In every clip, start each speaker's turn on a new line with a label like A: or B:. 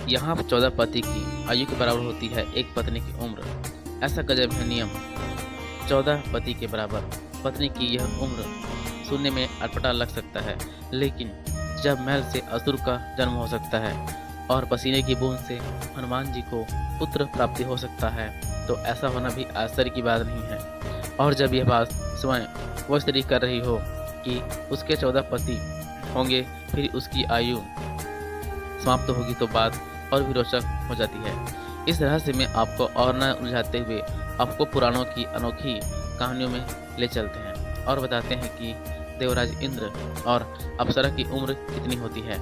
A: यहाँ 14 पति की आयु के बराबर होती है एक पत्नी की उम्र। ऐसा गजब है नियम। 14 पति के बराबर पत्नी की यह उम्र सुनने में अटपटा लग सकता है, लेकिन जब महल से असुर का जन्म हो सकता है और पसीने की बूंद से हनुमान जी को पुत्र प्राप्ति हो सकता है, तो ऐसा होना भी आश्चर्य की बात नहीं है। और जब यह बात स्वयं वह स्त्री कर रही हो कि उसके 14 पति होंगे, फिर उसकी आयु समाप्त होगी, तो बात और भी रोचक हो जाती है। इस रहस्य में आपको और न उलझाते हुए आपको पुराणों की अनोखी कहानियों में ले चलते हैं और बताते हैं कि देवराज इंद्र और अप्सरा की उम्र कितनी होती है,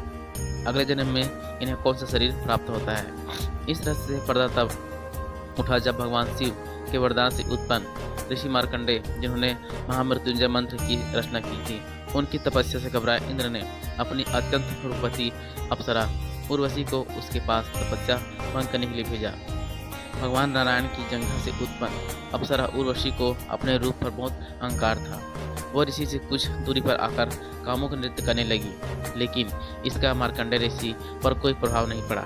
A: अगले जन्म में इन्हें कौन सा शरीर प्राप्त होता है। इस रहस्य से पर्दा तब उठा जब भगवान शिव के वरदान से उत्पन्न ऋषि मार्कंडेय, जिन्होंने महामृत्युंजय मंत्र की रचना की थी, उनकी तपस्या से घबराए इंद्र ने अपनी अत्यंत रूपवती अप्सरा उर्वशी को उसके पास तपस्या भंग करने के लिए भेजा। भगवान नारायण की जंघा से उत्पन्न अप्सरा उर्वशी को अपने रूप पर बहुत अहंकार था। वह ऋषि से कुछ दूरी पर आकर कामुक नृत्य करने लगी, लेकिन इसका मार्कंडेय ऋषि पर कोई प्रभाव नहीं पड़ा।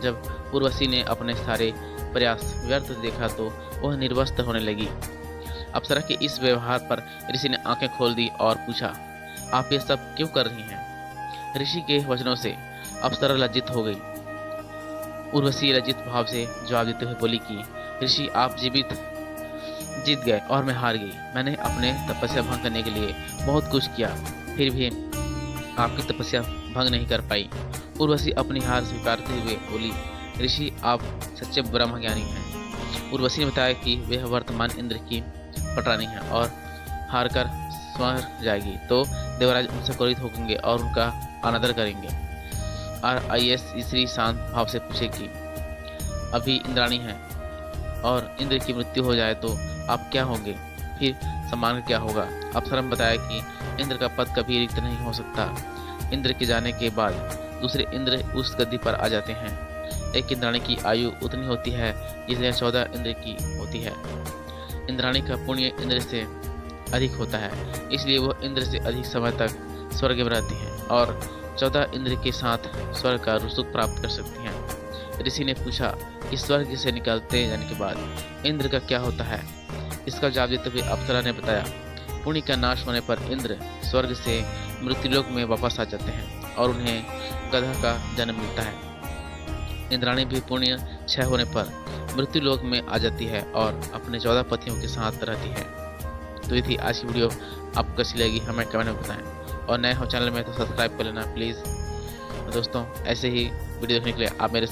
A: जब उर्वशी ने अपने सारे प्रयास व्यर्थ देखा तो वह निर्वस्त्र होने लगी। अप्सरा के इस व्यवहार पर ऋषि ने आंखें खोल दी और पूछा, आप ये सब क्यों कर रही हैं? ऋषि के वचनों से अप्सरा लज्जित हो गई। उर्वशी लज्जित भाव से जवाब देते हुए बोली कि ऋषि, आप जीत गए और मैं हार गई। मैंने अपने तपस्या भंग करने के लिए बहुत कुछ किया, फिर भी आपकी तपस्या भंग नहीं कर पाई। उर्वशी अपनी हार स्वीकारते हुए बोली, ऋषि, आप सच्चे ब्रह्मज्ञानी हैं। उर्वशी ने बताया कि वह वर्तमान इंद्र की पटरानी है और हार कर स्वर जाएगी तो देवराज उनसे क्रोधित होंगे और उनका अनादर करेंगे। RIS स्त्री शांत भाव से पूछेगी, अभी इंद्राणी है और इंद्र की मृत्यु हो जाए तो आप क्या होंगे? फिर सम्मान क्या होगा? अप्सरा ने बताया कि इंद्र का पद कभी रिक्त नहीं हो सकता। इंद्र के जाने के बाद दूसरे इंद्र उस गद्दी पर आ जाते हैं। एक इंद्राणी की आयु उतनी होती है जितने 14 इंद्र की होती है। इंद्राणी का पुण्य इंद्र से अधिक होता है, इसलिए वह इंद्र से अधिक समय तक स्वर्ग में रहती है और 14 इंद्र के साथ स्वर्ग का सुख प्राप्त कर सकती हैं। ऋषि ने पूछा कि स्वर्ग से निकलते जाने के बाद इंद्र का क्या होता है? इसका जवाब देते हुए अप्सरा ने बताया, पुण्य का नाश होने पर इंद्र स्वर्ग से मृत्युलोक में वापस आ जाते हैं और उन्हें गधा का जन्म मिलता है। इंद्राणी भी पुण्य क्षय होने पर मृत्युलोक में आ जाती है और अपने 14 पतियों के साथ रहती है। तो ये थी आज की वीडियो। आपको कैसी लगी हमें कमेंट में बताएं और नए हो चैनल में तो सब्सक्राइब कर लेना प्लीज़। दोस्तों, ऐसे ही वीडियो देखने के लिए आप मेरे